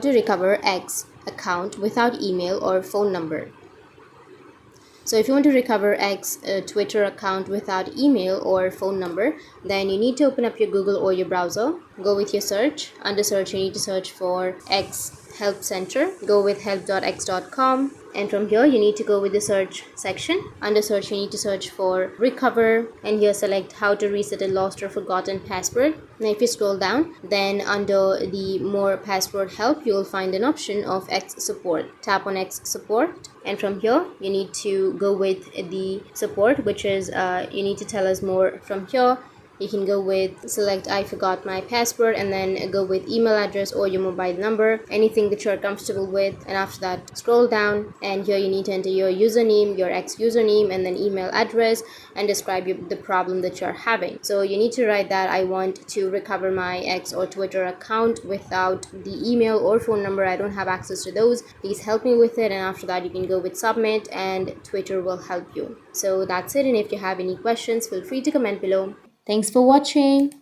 how to recover X account without email or phone number. So if you want to recover X Twitter account without email or phone number, then you need to open up your Google or your browser. Go with your search. Under search, you need to search for X Help Center. Go with help.x.com. And from here, you need to go with the search section. Under search, you need to search for recover. And here select how to reset a lost or forgotten password. Now if you scroll down, then under the more password help, you will find an option of X support. Tap on X support. And from here, you need to go with the support, which is you need to tell us more from here. You can go with select I forgot my password and then go with email address or your mobile number, anything that you're comfortable with. And after that, scroll down, and here you need to enter your username, your X username, and then email address, and describe the problem that you're having. So you need to write that I want to recover my X or Twitter account without the email or phone number. I don't have access to those. Please help me with it. And after that, you can go with submit, and Twitter will help you. So that's it. And if you have any questions, feel free to comment below. Thanks for watching.